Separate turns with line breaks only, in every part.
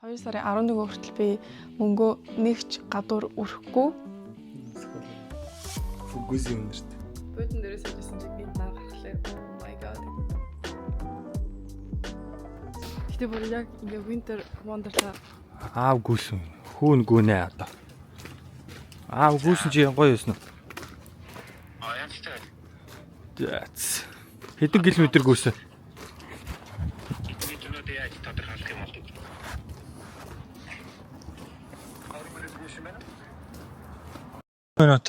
2 сарын 11 хүртэл би мөнгөө нэгч гадуур өрөхгүй.
Фүгүсийн өндөрт.
Буудан дээрээс ажилласан чинь гинт наа гарахлаа. Oh my god. Гэтэ бүр яг ингээ winter wonderland.
Аав гүйсэн. Хүүн гүнээ одоо. Аав гүйсэн чи гоё юусэн уу?
Аяалтай.
That's. Хэдэн километр гүйсэн?
Километрүүд яаж тодорхойлох юм бол.
20 минут.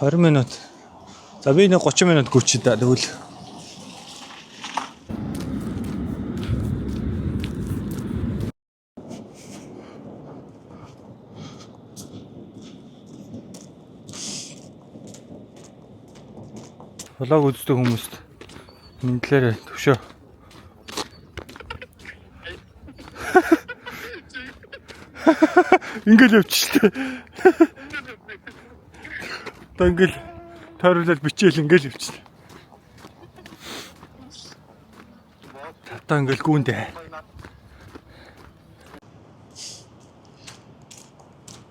20 минут. За би нэг 30 минут гүйчихэд тэгвэл. Влог үздэг хүмүүст мэдлээрээ төвшөө. Ингээл явчихлаа. Та ингээл тойруулаад бичээл ингээл явчихлаа. Та ингээл гүндээ.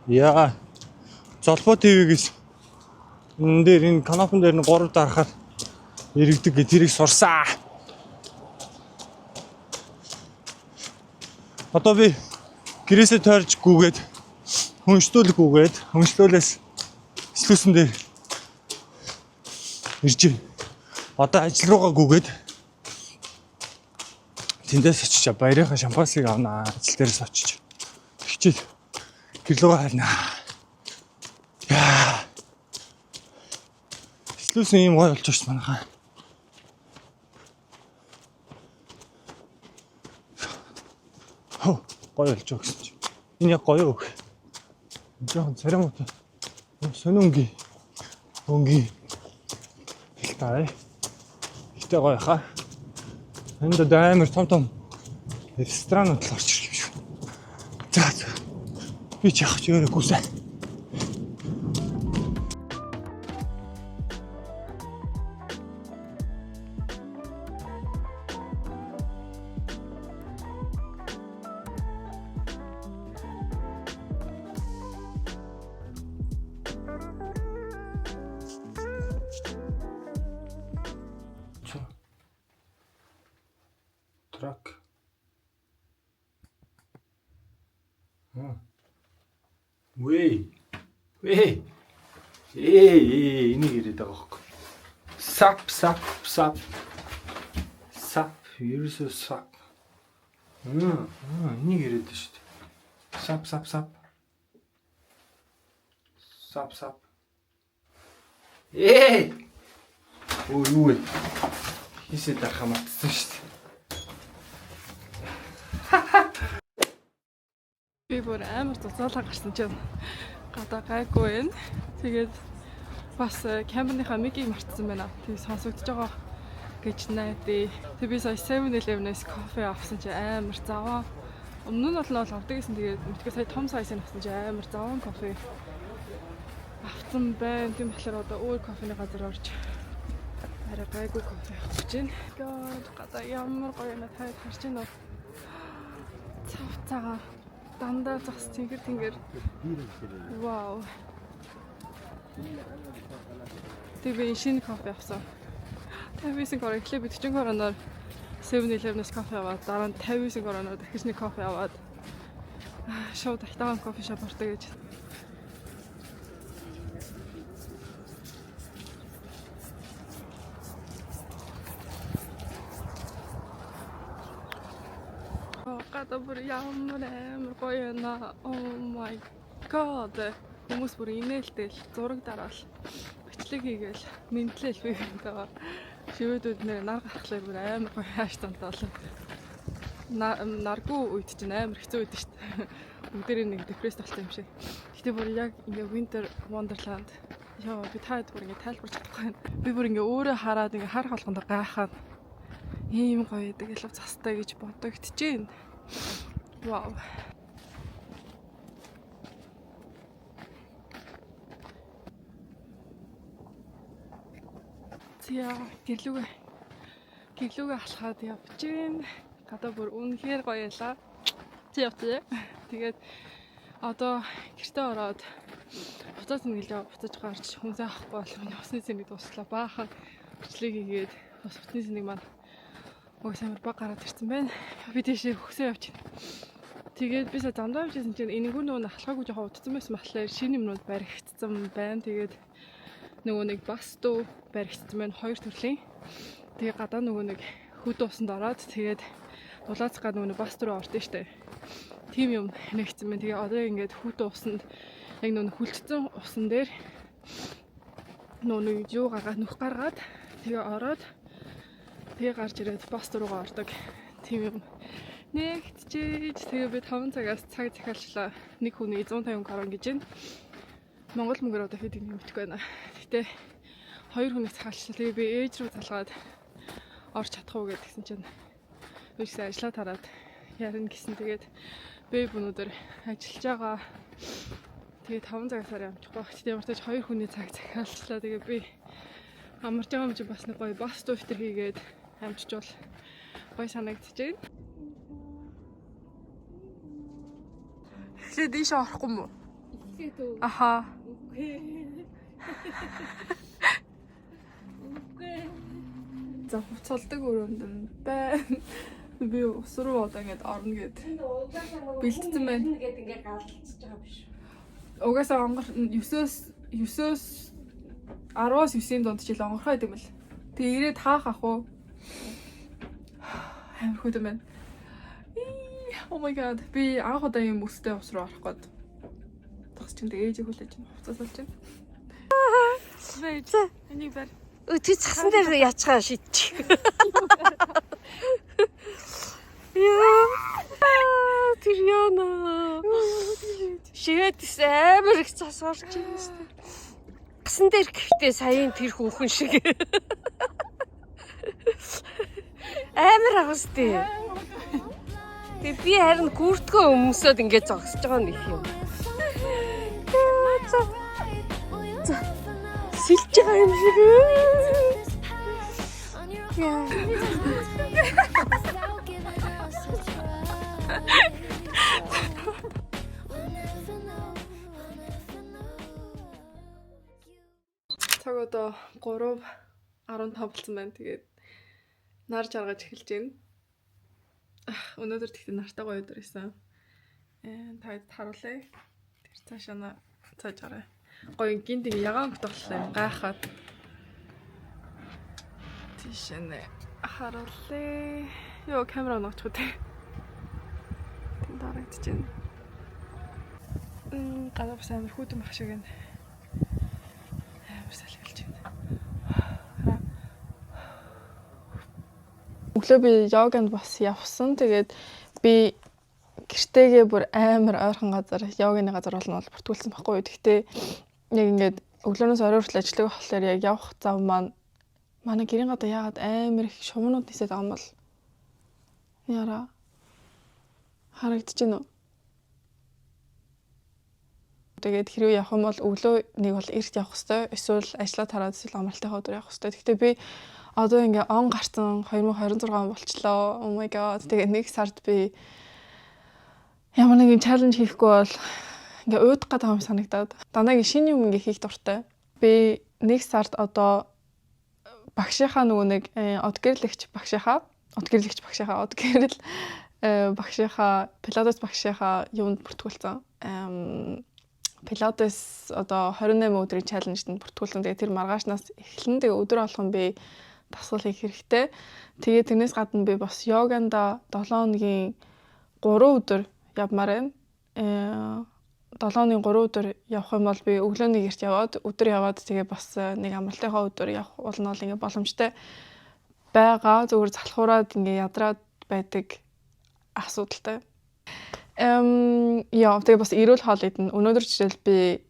Яа. Золбоо ТV-гээс энэ дээр энэ канапын дээр нь 3 дарахаар иргэдэг гэ тэрийг сурсаа. Одоо би гэрээсээ тойрч гүгээд хүншлүүлээс слүүсэн дээр ирж байна. Одоо ажил руугаа гүгээд тэндээс очиж баярынхаа шампансыг авнаа. Ажил дээрээс очиж хичээл гэрлүүгээ харнаа. Яа. Слүүсэн юм гоё болж байна манайхаа. Гоё болж байгаа гэсэн чинь. Энэ яг гоё үг. Жохон царамтай. Сононги. Өнги. Хэлтэй. Ихтэй гоё хаа. Энд даамир том ресторанууд л орж ирэх юм шиг. За. Би ч яах ч өөрөөсөө. Трак. Вэй. Энийг ирээд байгаа хөөхгүй. Сап. Ерөөсөө сап. Энийг ирээд байна шүү дээ. Сап. Юу вэ? Хийсээ дарах мартсан шүү дээ.
Би бүр амар цуцаалаа гарсан чинь гадаа гайгүй байна. Тэгээд бас камерныхаа мигийг мартсан байна. Тэг сонсогдож байгаа гэж найдаа. Тэг би сая 7-Eleven-ээс кофе авсан чинь амар заваа. Өмнө нь бол авдаг гэсэн. Тэгээд мэдгүй сая том сайзыг авсан чинь амар заваа кофе авсан байна. Тийм болохоор одоо өөр кофений газар орж арай гайгүй кофе авах гэж байна. God гадаа ямар гоё юм таад харж байна уу? Цавцаа дандаа зас тэнгэр. Вау. Тэг би шинэ кофе авсан. 59 гороо эхлээ би 40 гороноор 7-Eleven-ээс кофе аваад дараа нь 59 гороноор дахиж нэг кофе аваад шууд Ахтаан кофе шоп ордог гэж. Гадаа бүр ямар гоё наа. Oh my god. Хүмүүс бүр инээлтэл зураг дараал. Бичлэг хийгээл мэдлэл би байгаа. Шивэдүүд нэр нар гарахлаар бүр амар гоё хааш тантаал. Наргүй үед чинь амар хэцүү үед шүү дээ. Бүгдээрээ нэг депресс талтай юм шиг. Гэтэ бүр яг ингээ winter wonderland. Яа би таад бүр ингээ тайлбарч чадахгүй байна. Би бүр ингээ өөрөө хараад ингээ харах болгонд гайхаад ийм гоё гэдэг л цастай гэж бодогдчихээн. Вау. Зя гэрлүүгээ алхаад явж гин. гадаа бүр үнэхээр гоё ялаа. Чи явчих. Тэгээд одоо гэртээ ороод буцаад нэглээ буцаж гарч хүнсээ авахгүй бол миний усны цэнийг дуслаа. Баахан бичлэг хийгээд бас усны цэнийг маань өөр баг гараад ирсэн байна. Би тийшээ хөсөө явж байна. Тэгээд би сая замдаа явжсэн чинь энэгүй нөгөө ахлахаагүй жоохон удцсан байсан болохоор шинэ юмнууд баригдсан байна. Тэгээд нөгөө нэг бас дуу баригдсан байна. 2 төрлийн. Тэгээд гадаа нөгөө нэг хөд усанд ороод тэгээд дулаацгаа нөгөө бас руу ордөө штэ. Тим юм нэгцэн байна. Тэгээ одоо ингээд хөд усанд яг нөгөө хүлцсэн усан дээр нөгөө юу гаргаад нүх гаргаад тэгээ ороод тэгээ гарч ирээд бас руугаа ордог. Тим юм нэгтжиж тэгээ би 5 цагаас цаг захиалчлаа. Нэг хүний 150 крон гэж байна. Монгол мөнгөөр одоо хэд юм мэдхгүй байна. Гэтэ 2 хүнийг захиалчлаа. Тэгээ би ээж рүү залгаад орч чадах уу гэдгсэн чинь үгүй ажлаа тараад ярина гэсэн. Тэгээд би өнөөдөр ажиллаж байгаа. Тэгээд 5 цагаар амжихгүй. Гэтэ ямар ч 2 хүний цаг захиалчлаа. Тэгээ би амарч байгаа юм чи бас нэг гоё бас төвтер хийгээд амжичвал гоё санагдчихэв. Эхлээд ийш орохгүй мүү?
Эхлээд үү?
Аха.
Үгүй.
За хуцалдаг өрөөнд байна. Би ус руу одоо ингэж орно гэд бэлдсэн байна.
Гэт ингээд галзалцж байгаа биш.
Угаасаа онгор 9-10-аас 9-ийн донд жил онгорхой гэдэг юм л. Тэгээ ирээд хаах ах уу? Амар хөдөө байна. Oh my god. Би анх удаа юм өстэй ус руу орох гээд. Тагс чинь ээжийг хүлээж байна. Хуцаас болж байна. За, энийг бар.
Өтгий цасан дээр яцгаа шидчих. Яа. Тэр яана. Шигэдс амар их цас орж байна шүү дээ. Цасан дээр гэхдээ саяын тэр хүүхэн шиг. Амар агас тий. Тэг би харин гүртгөө өмсөд ингээд зогсож байгаа нэг юм. Сэлж байгаа юм шиг. Яа.
Цаг одоо 3:15 болсон байна. Тэгээд нар жаргаж эхэлж байна. Өнөөдөр тэгтээ нартай гоё өдөр байсан. Таад харуулъя. Тэр цаашаа цааж гараа. Гоё гинт ягаан хөтөллөө гайхаад. Тийшээ харуулъя. Йоо камера ногч үү. Тэнд харагдаж байна. Гадаа бас амар хүйтэн байх шиг байна. Амар салхилж байна. Өглөө би йоганд бас явсан. Тэгээд би гэртээгээ бүр амар ойрхон газар йоганы газар болно бол бүртгүүлсэн байхгүй юу. Гэхдээ яг ингээд өглөөнөөс орой хүртэл ажиллах болохоор яг явах зав маань манай гэрийн гадаа яагаад амар их шумнууд нисээд байгаа юм бол яра харагдаж байна уу? Тэгээд хэрвээ явах юм бол өглөө нэг бол эрт явах хэрэгтэй. Эсвэл ажиллаа тараад эсвэл амралтынхаа өдөр явах хэрэгтэй. Гэхдээ би одоо ингээ он гарсан 2026 болчлоо. Oh my god. Тэгээд нэг сард би ямар нэгэн чаленж хийхгүй бол ингээ уудах гэдэг юм санагдаад. Дандаа ингээ шинэ юм ингээ хийх дуртай. Би нэг сард одоо багшийнхаа нөгөө нэг одгэрлэгч багшийнхаа пилатес багшийнхаа юунд бүртгүүлсэн. Пилатес одоо 28 өдрийн чаленжтанд бүртгүүлсэн. Тэгээ тэр маргаашнаас эхлэн тэгээ өдөр болгон би дасгал хийх хэрэгтэй. Тэгээ тэрнээс гадна би бас йоганда 7 хоногийн 3 өдөр явмаар байна. 7 хоногийн 3 өдөр явах юм бол би өглөөний гэрт яваад өдөр яваад тэгээ бас нэг амралтынхаа өдөр явах болно бол ингээ боломжтой байгаа. Зөвхөн залхуураад ингээ ядраад байдаг асуудалтай. Яа, тэгээ бас эрүүл хоол идэнэ. Өнөөдөр жишээл би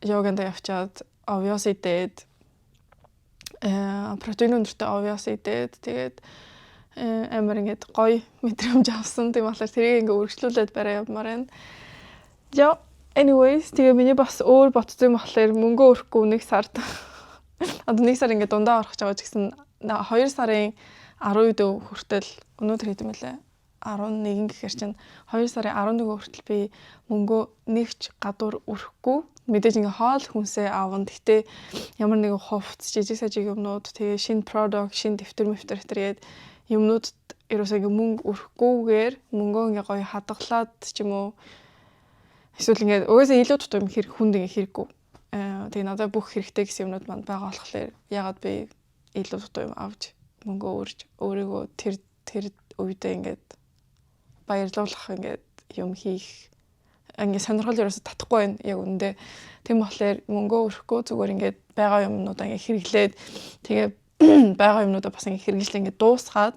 йоганда явчаад овёс идээд протеин өндөртэй овёс идээд тэгээд амар ингээд гоё мэдрэмж авсан. Тийм болохоор тэрийг ингээ үргэлжлүүлээд барай явмаар байна. Яа, anyways тэгээ миний бас өөр бодсон юм болохоор мөнгө өрөхгүй нэг сард одоо нэг сар ингээ дундаа орох гэж байгаа ч гэсэн 2 сарын 10-нд хүртэл өнөөдөр хэд юм лээ? 11 гэхээр чинь 2 сарын 11 хүртэл би мөнгөө нэгч гадуур өрөхгүй. Мэдээж ингээ хоол хүнсээ аавн. Гэхдээ ямар нэгэн хувцс, жижиг сажиг юмнууд, тэгээ шинэ product, шинэ дэвтэр тэгээд юмнуудад ерөөсөө ингээ мөнгө өрөхгүйгээр мөнгөө ингээ гоё хадгалаад ч юм уу эсвэл ингээ угаасаа илүү дутуу юм хүнд ингээ хэрэггүй. Тэгээ надад бүх хэрэгтэй гэсэн юмнууд манд байгаа болохоор ягаад би илүү дутуу юм авч мөнгөө өрж өөрийгөө тэр үедээ ингээд баярлуулах ингээд юм хийх ингээд сонирхол ерөөсө татахгүй байна яг үндэ. Тийм болохоор мөнгөө өрөхгүй зүгээр ингээд байгаа юмнуудаа ингээд хэрэглээд тэгээ байгаа юмнуудаа бас ингээд хэрэгжлээ ингээд дуусгаад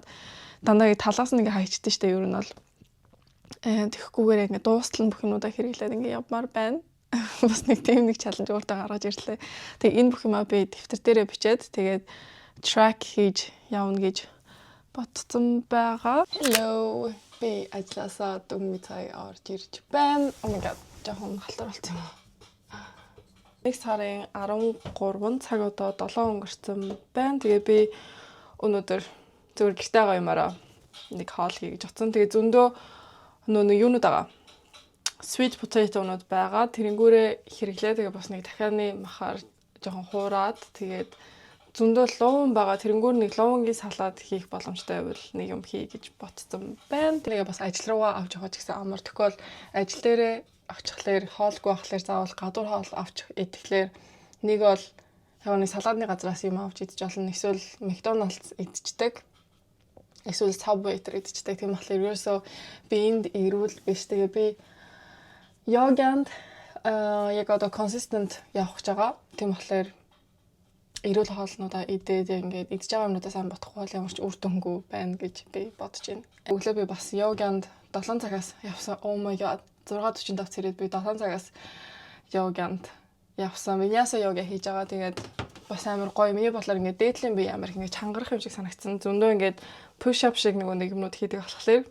дандаа талаас нь ингээд хайчдээ штэ ер нь бол тэгэхгүйгээр ингээд дуустал нь бүх юмудаа хэрэглээд ингээд явмаар байна. Бас нэг тийм нэг чаленж өөртөө гаргаж ирлээ. Тэгээ энэ бүх юмаа би дэвтэр дээрээ бичээд тэгээд track хийж явна гэж бодсон байгаа. Hello. Би ажилласаа дүнгийн цаг орж ирж байна. Oh my god. Жохон халтар болсон юм. Нэг сарын 13 цаг одоо 7 өнгөрцөн байна. Тэгээ би өнөөдөр зөвхөн гэртээ байгаа юмараа нэг хоол хийж утсан. Тэгээ зөндөө нөгөө юунууд байгаа. Sweet potato-нууд байгаа. Тэрэнгүүрээ хэрэглээ. Тэгээ бас нэг дахианы махаар жохон хуураад тэгээд зөндөө луун байгаа. Тэрэнгүүр нэг луунгийн салаад хийх боломжтой байвал нэг юм хий гэж ботсон байна. Тэгээ бас ажил руугаа авч явах гэсэн амар тохиол ажил дээрээ очихлаар хоолгүй ахлаар заавал гадуур хоол авч идэхлээр нэг бол яг нэг салаадны газраас юм авч идэж болно. Эсвэл McDonald's идчихдэг. Эсвэл Subway идчихдэг. Тийм болохоор ерөөсөө би энд ирүүл биш. Тэгээ би йоганд яг одоо consistent явах гэж байгаа. Тийм болохоор эрүүл хоолнуудаа идээд ингээд идж байгаа юмнуудаа сайн бодохгүй бол ямар ч үр дүнгүй байна гэж би бодож байна. Өглөө би бас йоганд 7 цагаас явсан. Oh my god. 6:45 цэрээд би 7 цагаас йоганд явсан. Виняса йога хийж байгаа. Тэгээд бас амар гоё. Миний бодлоор ингээд дээдлийн би амар ингээд чангарах юм шиг санагдсан. Зөндөө ингээд push up шиг нэг юмнууд хийдэг болохоор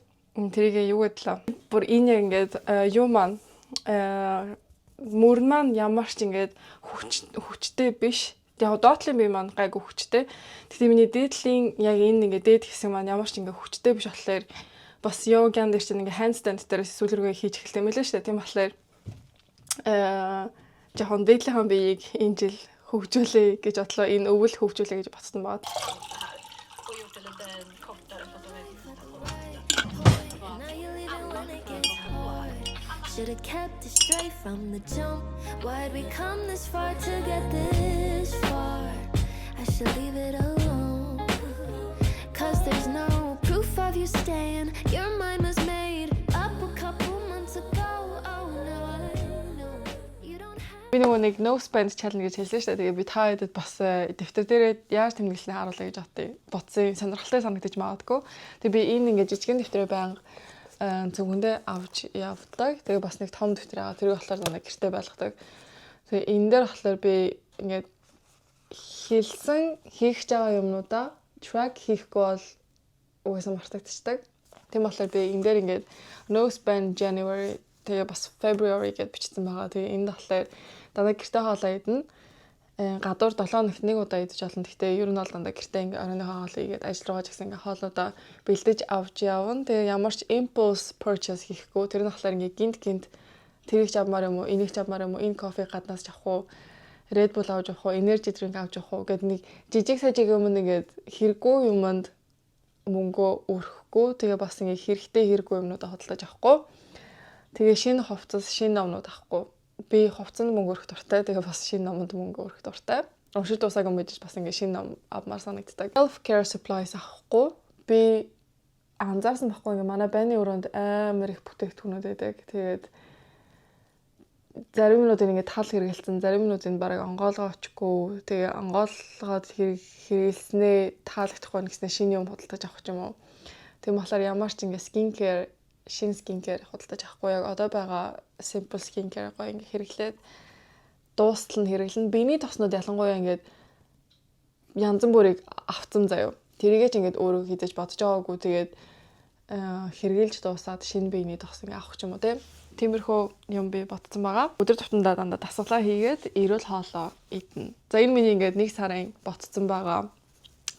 тэрийг юу гэдлээ. Бүр энэ яг ингээд юу маань мөрн маань ямар ч ингээд хүчтэй биш. Яг доотлын бие маань гайгүй хүчтэй. Тэгтээ миний дээдлийн яг энэ ингээ дээд хэсэг маань ямар ч ингээ хүчтэй биш болохоор бас йоган дээр чинь ингээ handstand дээрээс сүүлрүүгээ хийж эхэлсэн мэлээ шүү дээ. Тийм болохоор жоохон дээдлийнхаа биеийг энэ жил хөгжүүлээ гэж бодлоо. Энэ өвөл хөгжүүлээ гэж бодсон байна.
Should have kept it straight from the jump. Why'd we come this far to get this far? I should leave it alone. Cause there's no proof of you staying. Your mind was made up a couple months ago. Oh no, no, you don't have.
Би нэг no spend challenge гэж хэлсэн шүү дээ. Тэгээ би та хэдэд бас дэвтэр дээрээ яаж тэмдэглэснээ харуулъя гэж бодсон. Сонирхолтой санагдаж магадгүй. Тэгээ би энэ ингээ жижигэн дэвтрээ байнга зөвхөндөө авч явдаг. Тэгээ бас нэг том дэвтэр байгаа. Тэр болохоор нэг гэртээ байлгадаг. Тэгээ энэ дээр болохоор би ингээд хэлсэн хийх байгаа юмнуудаа track хийхгүй бол угаасаа мартагдчихдаг. Тийм болохоор би энэ дээр ингээд no spend January тэгээ бас February гэж бичсэн байгаа. Тэгээ энэ болохоор дандаа гэртээ хоолоо идэнэ. Гадуур 7 хоногт нэг удаа идэж болно. Гэхдээ ер нь бол дандаа гэртээ ингээ оройныхоо хоолыг игээд ажил руугаа ч гэсэн ингээ хоолнуудаа бэлдэж авч явна. Тэгээ ямар ч impulse purchase хийхгүй. Тэр нь болохоор ингээ гинт тэрийг ч авмаар юм уу, энийг ч авмаар юм уу, энэ кофег гаднаас ч авах уу, Red Bull авч явах уу, energy drink авч явах уу гэд нэг жижиг сажиг юм ингээд хэрэггүй юмд мөнгөө өрөхгүй. Тэгээ бас ингээ хэрэгтэй хэрэггүй юмнуудаа хөдөлж авахгүй. Тэгээ шинэ хувцас, шинэ номнууд авахгүй. Би хувцсанд мөнгө өрөх дуртай. Тэгээ бас шинэ номонд мөнгө өрөх дуртай. Уншиж дуусаагүй мэдээж бас ингээ шинэ ном авмаар санагддаг. Self care supplies авахгүй. Би анзаарсан байхгүй ингээ манай байны өрөөнд амар их бүтээгдэхүүнүүд байдаг. Тэгээд зарим нь ингээ тал хэрэгэлсэн, зарим нь бараг онгоолгоо очихгүй. Тэгээ онгоолгоод хэрэгэлснээ таалагдахгүй нэгснээ шинэ юм худалдаж авах юм уу. Тийм болохоор ямар ч ингээ skincare шинэ skincare худалдаж авахгүй. Яг одоо байгаа simple skincare гоё ингээ хэрэглээд дуустал нь хэрэглэн. Биений тоснууд ялангуяа ингээд янз бүрийг авцсан заяа. Тэрийгээ ч ингээд өөрөө хийдэж бодож байгаагүй. Тэгээд хэрэгэлж дуусаад шинэ биений тос ингээ авах юм уу те. Тиймэрхүү юм би бодсон байгаа. Өдөр тутамдаа дандаа дасгалаа хийгээд эрүүл хоолоо идэнэ. За энэ миний ингээд 1 сарын бодсон байгаа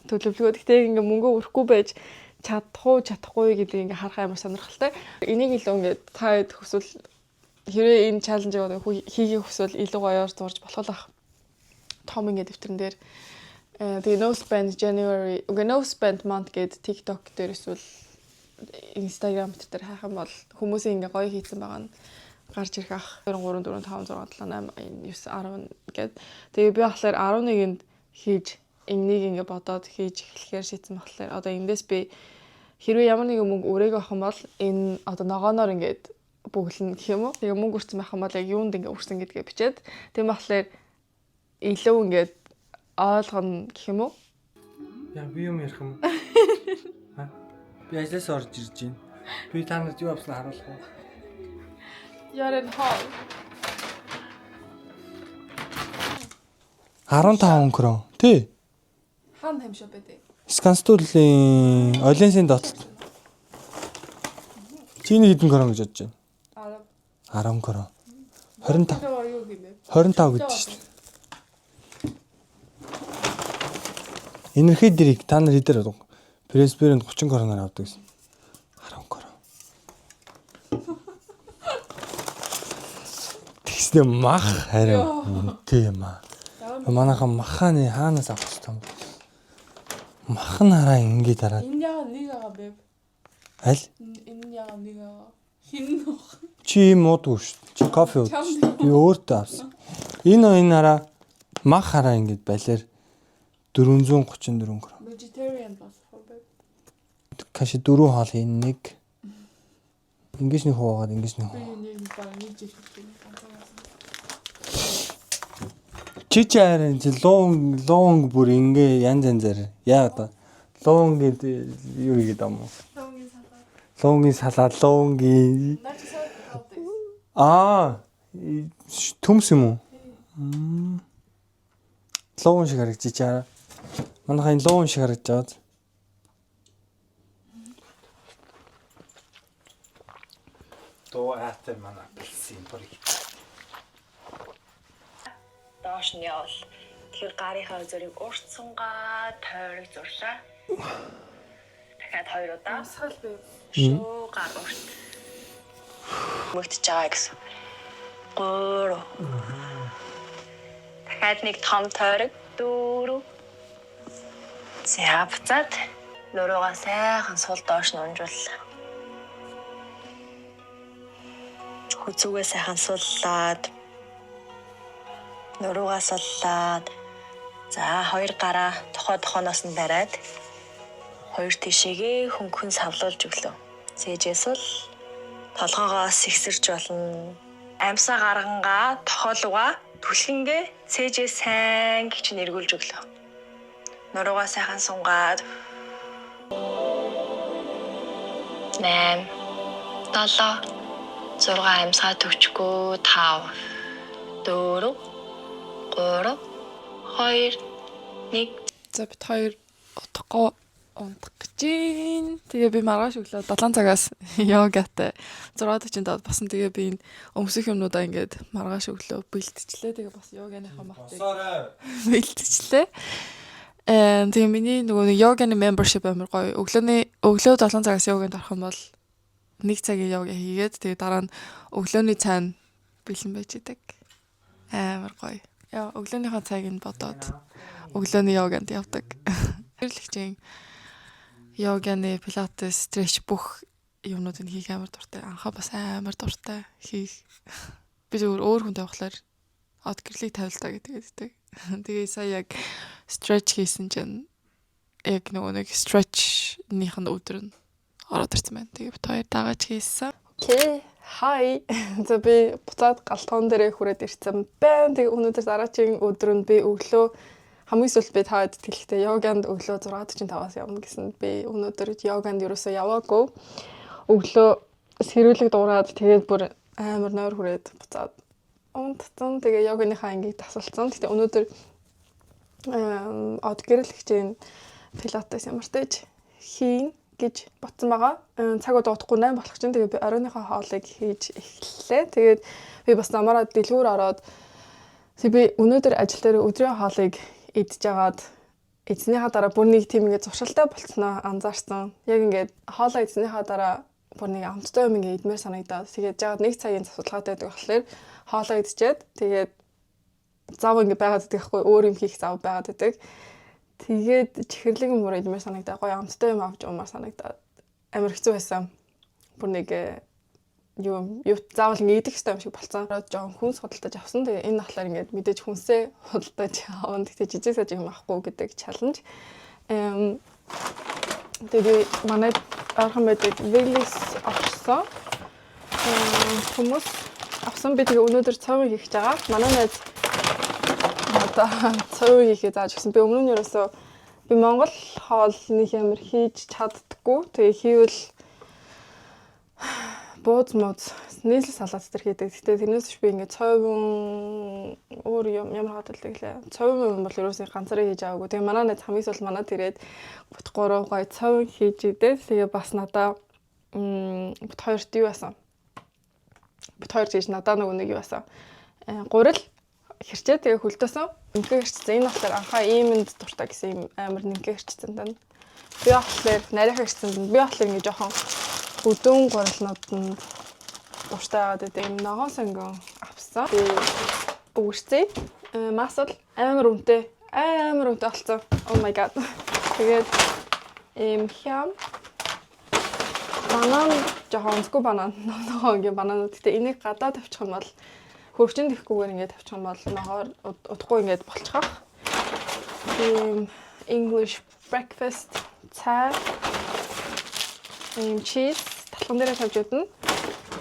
төлөвлөгөө. Гэхдээ ингээ мөнгө өрөхгүй байж чадахгүй гэдгийг ингээ харах амар сонирхолтой. Энийг илүү ингээ та хүсвэл хэрвээ энэ чаленжийг хийхийг хүсвэл илүү гоёор зурж болох байх. Том ингээ дэвтэрэн дээр тэгээ no spend month гэдэг TikTok дээр эсвэл Instagram дээр хайх юм бол хүмүүсийн ингээ гоё хийцэн байгаа нь гарч ирэх ах 3 4 5 6 7 8 9 10 гэд. Тэгээ би болохоор 11-нд хийж энийг ингээ бодоод хийж эхлэхээр шийдсэн болохоор одоо эндээс би хэрвээ ямар нэгэн мөнгө өрөөгөө авах юм бол энэ одоо ногооноор ингээд бүглэн гэх юм уу. Тэгээ мөнгө өрцөн байх юм бол яг юунд ингээ өрсөн гэдгээ бичээд тийм болохоор илүү ингээд ойлгоно гэх юм уу?
Яа би юм ярих юм. Би ажлаас орж ирж байна. Би та нарт юу авснаа харуулах уу?
Ярен хол.
15 крон. Тий.
Хан хамшаа бэдэ.
Сканстуулийн Оленсын дотор. Чиний хэдэн крон гэж бодож байна? 10 крон. 25. 25 гэж шүү дээ. Энерхи дэрийг та нар хэдээр авдаг? Пресберэнд 30 кроноор авдаг гэсэн. 10 крон. Тэгснэ мах харин тийм аа. Манайхан маханы хаанаас авах юм? Мах нь хараа ингэ дараад.
Энэ яга нэг байгаа бэ?
Аль?
Энэ яга нэг байгаа. Хин нөх.
Чи муудгүй шүү. Чи кофе ууж. Би өөртөө авсан. Энэ хараа мах хараа ингэ балиар 434 крон.
Vegetarian болох бэ?
Каши 4 хоол хийн нэг. Ингээс нэг хуваагаад ингээс нэг.
Би нэг баг нэг жишээ хэлсэн.
Чичаарэн чи лонг бүр ингээ янз янзаар яа одоо лонг гэдэг юу гэдэг юм уу? Лонгийн салаад лонгийн төмс юм уу? Лон шиг харагдчих чаа. Манайхын лон шиг харагдаж байгаа. Тоо атер манай апельсин бүрийг
доош нь явал. Тэгэхээр гарынхаа зүрийг уртсангаа тойрог зурлаа. Дахиад 2 удаа.
Сал бэ.
Шөө гар урт. Мөгтөж байгаа гэсэн. 3. Дахиад нэг том тойрог 4. За буцаад нуруугаа сайхан сул доош нь унжууллаа. Хүзүүгээ сайхан суллаад нуруугаа суллаад за 2 гараа тохооноос нь бариад 2 тишээгээ хөнгөн савлуулж өглөө. Цээжээс бол толгоогоос ихсэрч болно. Амьсаа гаргангаа тохоолууга түлхэнгээ цээжээ сайн гэж нэргүүлж өглөө. Нуруугаа сайхан сунгаад 8 7 6 амьсгаа төвчгөө 5 4 3 2 1
За бид хоёр утгагүй унтах гэж байна. Тэгээ би маргааш өглөө 7 цагаас йогатай 6:45 басан. Тэгээ би энэ өмсөх юмнуудаа ингээд маргааш өглөө бэлтжлээ. Тэгээ бас йоганыхаа махтыг бэлтжлээ. Тэгээ миний нөгөө йоганы membership амар гоё. Өглөө 7 цагаас йоганд орох юм бол 1 цагийн йога хийгээд тэгээ дараа нь өглөөний цайнд бэлэн байж идэг. Амар гоё. Яа, өглөөнийхөө цагийг бодоод өглөөний йоганд явдаг. Хэрэглэгчийн йоганы пилатес, стретч бүх юмнуудыг хийх амар дуртай. Анхаа бас амар дуртай хийх. Би зөвхөн өөр хүнтэй явахлаар од гэрлийг тавилтаа гэдэг. Тэгээ сая яг стретч хийсэн чинь яг нэг стретчнийх нь өдөр нь ороод ирсэн байна. Тэгээ бит хоёр дагаж хийсэн. Окей. Хай. За би буцаад галтгоон дээрээ хүрээд ирсэн байна. Тэгээ өнөөдөр дараагийн өдөр нь би өглөө хамгийн сүүлд би таад тэлхтэй йоганд өглөө 6:45-аас явна гэсэн. Би өнөөдөр йоганд ерөөсөө яваагүй. Өглөө сэрүүлэг дуурайад тэгээд бүр амар нойр хүрээд буцаад унтсан. Тэгээ йоганыхаа ангийг тасалсан. Гэтэ өнөөдөр од гэрлэгчийн пилатес ямартайж хийн гэж ботсон байгаа. Цаг удахгүй 8 болох чинь тэгээ би оройныхоо хоолыг хийж эхэллээ. Тэгээд би бас намаараа дэлгүүр ороод би өнөөдөр ажил дээр өдрийн хоолыг идж жагаад эзнийхаа дараа бүр нэг тийм ингээд зуршилтай болцсноо анзаарсан. Яг ингээд хоолоо эзнийхаа дараа бүр нэг амттай юм ингээд идмээр санагдаад тэгээд жаад 1 цагийн засварлагатай байдаг болохоор хоолоо идчихэд тэгээд зав ингээд байгаад байдаг хгүй өөр юм хийх зав байгаад байдаг. Тэгээд чихэрлэг юм бүр идмээр санагдаад гоё амттай юм авч уумаар санагдаад амар хэцүү байсан. Бүр нэг юу заавал ингээд идэх хэрэгтэй юм шиг болцсон. Жоон хүнс худалдаж авсан. Тэгээ энэ болохоор ингээд мэдээж хүнсээ худалдаж авна. Тэгтээ жижиг саж юм авахгүй гэдэг чаленж. Тэгээ манай архан байдаг Велис авсан. Хүмүүс авсан би тэгээ өнөөдөр цавыг хийх гэж байгаа. Манай найз одоо цавыг хийхээ зааж өгсөн. Би өмнө нь ерөөсөө би Монгол хоолных ямар хийж чаддаггүй. Тэгээ хийвэл бууз моз нийлэл салаад төр хийдэг. Гэтэ тэрнээс биш би ингээд цовын өөр юм ямар хадалдаг лээ. Цовын юм бол ерөөсөө ганцаараа хийж аваагүй. Тэгээ манай найз хамгийн сул манад ирээд бут 3 гой цовын хийж идээ. Тэгээ бас надаа бут 2-т юу байсан. Бут 2 гэж надаа нэг юу байсан. Гурил хэрчээ тэгээ хөлдөөсөн. Инхээ хэрчсэн. Энэ болохоор анхаа иймэнд дуртай гэсэн юм амар нинхээ хэрчсэн тань. Би болохоор нарийнхаа хэрчсэн. Би болохоор ингээд жоохон өдөөн гурилнууд нь дуртай байгаад байдаг. Ийм ногоон сонгон авсан. Би үүрцээ. Масал амар үнэтэй болсон. Oh my god. Тэгээд ийм хям банан жоохон онцгүй банан ногоонгийн бананууд. Гэтэ энийг гадаа тавьчих юм бол хөрчин дэхгүйгээр ингээд тавьчих юм бол ногоор удахгүй ингээд болчихох. Ийм English breakfast цай cheese талхан дээрээ тавьж өгдөн.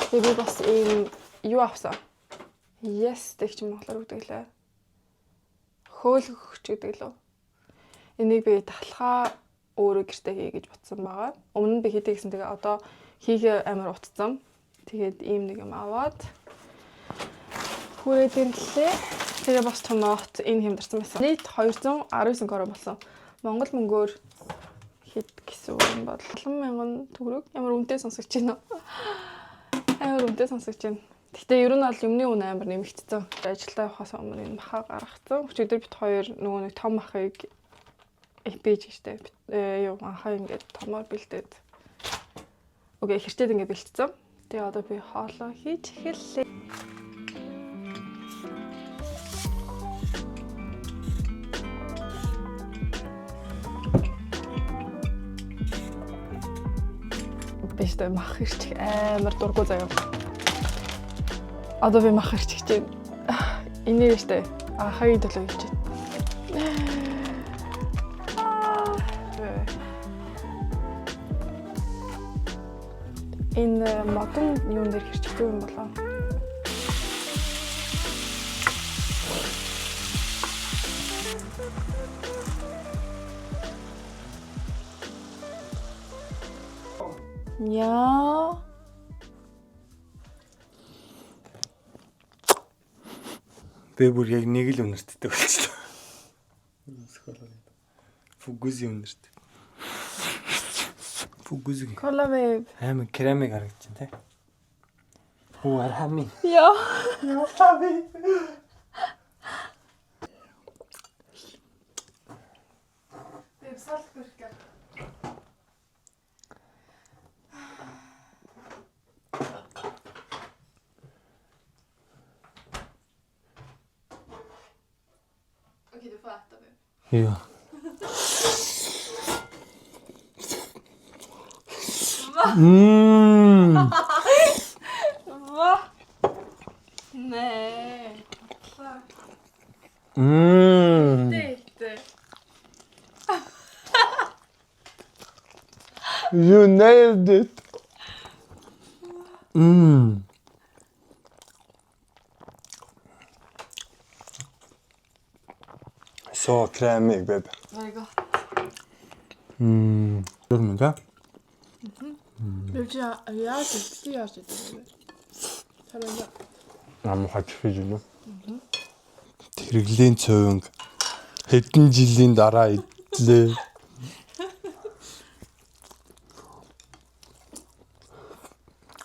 Тэгээ би бас ийм юу авсан. Yes гэх юм монголоор үгдэг лээ. Хөөлгөгч гэдэг лөө. Энийг би талхаа өөрөө гэртээ хий гэж бодсон байгаа. Өмнө нь би хийдэг гэсэн тэгээ одоо хийгээ амар утцсан. Тэгээд ийм нэг юм аваад хүрээд ирлээ. Тэгээ бас томот энэ хэмдэрсэн байсан. Нийт 219 короо болсон. Монгол мөнгөөр хэд гэсэн юм бол 70,000 төгрөг. Ямар үнэтэй сонсогч байна уу? Амар үнэтэй сонсогч байна. Гэтэ ер нь бол юмны үн амар нэмэгдсэн. Ажилдаа явахаас өмнө энэ махаа гаргацсан. Өчигдөр бит хоёр нөгөө нэг том махыг эпэж гэжтэй. Юу анхаа ингээд томоор бэлдээд. Окей, хэрчээд ингээд бэлтцсэн. Тэгээ одоо би хоолоо хийж эхэллээ. Биштэй мах хэрчих амар дургу заяа. Одоо би мах хэрчих чинь энийг штэ хаяг төлөө хийж байна. Энэ модон юун дээр хэрчихгүй юм болоо. Яа.
Би бүр яг нэг л үнэртдэг болчихлоо. Фугузи үнэрт. Фугузи.
Кола бэйб.
Амар кремиг харагдаж байна те. Оо архами.
Яа.
Архами.
Бэйб салт бүрхэ. Okej, du får äta nu.
Ja.
Va? Nej. Det.
You nailed it. Så krämig, baby.
Very good.
Görmüyor da?
Lütfen ya ciddi gerçekten. Sarıca.
Ам хачиж юу? Тэрэглийн цовинг хэдэн жилийн дараа идлээ.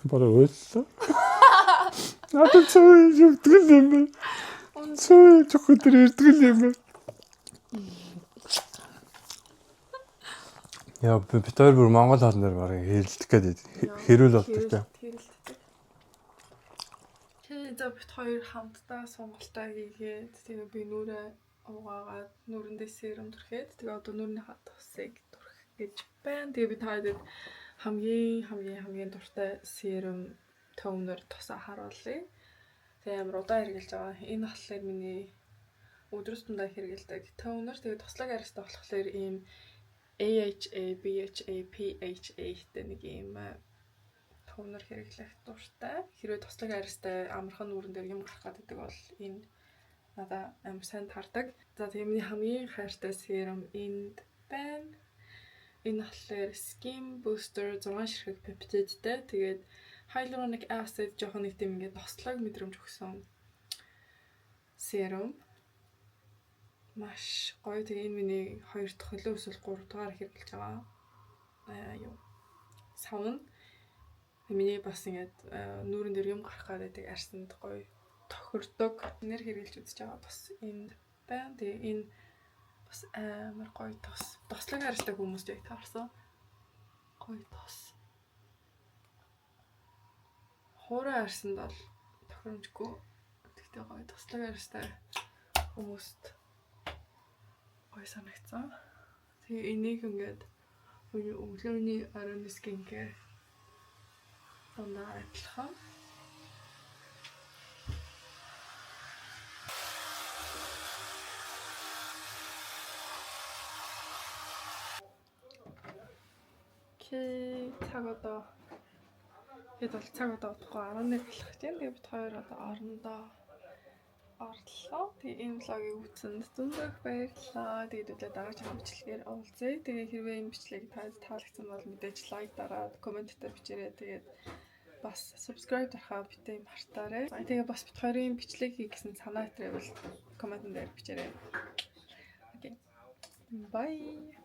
Бара өссөн. Надад цовыг өгдөг юм бэ? Цовыг өгөх өдөр ирдэг юм бэ? Яа бид хоёр бүр Монгол хоолноор барыг хэрэлдэх гээд хэрүүл болдог те.
Хэрэлддэг. Тэгээ за бит хоёр хамтдаа сонголтоо хийгээд тэгээ би нүрээ угаагаад нүрэндээ серум түрхээд тэгээ одоо нүрийнхаа тусыг түрх гэж байна. Тэгээ би таадаг хамгийн дуртай серум тонер тусаа харуулъя. Тэгээ амар удаан хэрглэж байгаа. Энэ болохоор миний өдрөөс тундаа хэргэлдэг тонер. Тэгээ туслаг аристаа болохоор ийм AHA, BHA, PHA гэдэг нэг ийм тонер хэрэглэх дуртай. Хэрвээ туслаг аристаа амархан нүрэн дээр юм гарах гэдэг бол энэ надаа амар сайн таардаг. За тэгээ миний хамгийн хайртай серум энд байна. Энэ болохоор Skin Booster 6 ширхэг пептидтэй. Тэгээд hyaluronic acid жоохон нэг тийм ингээд тослог мэдрэмж өгсөн серум. Маш гоё. Тэгээ энэ миний 2 дахь хөлөө эсвэл 3 дахь хэрэглэж байгаа. Юу. Савн. Миний бас ингээд нүүрэн дээр юм гарах гэдэг арсанд гоё тохирдог. Нэр хэрэглэж үзэж байгаа бас энд байна. Тэгээ энэ бас амар гоё тослог арьстай хүмүүст яг таарсан. Гоё тос. Хуурай арьсанд бол тохиромжгүй. Тэгтээ гоё тослог арьстай хүмүүст гоё санагцсан. Тэгээ энийг ингээд өглөөний оройн skincare дандаа адилхан. Цаг одоо хэд бол цаг одоо удахгүй 11 болох тийм. Тэгээ бид хоёр одоо орондоо орлоо. Тэгээ энэ влогийг үзсэнд зөндөх баярлалаа. Тэгээд өдөө дараагийн бичлэгээр уулзъя. Тэгээ хэрвээ энэ бичлэгийг таалагдсан бол мэдээж лайк дараад комент дээр бичээрэй. Тэгээд бас subscribe дарахаа битээ мартаарай. Тэгээ бас бид хоёрын бичлэг хий гэсэн санаа төрөөл комент дээр бичээрэй. Окей. Bye.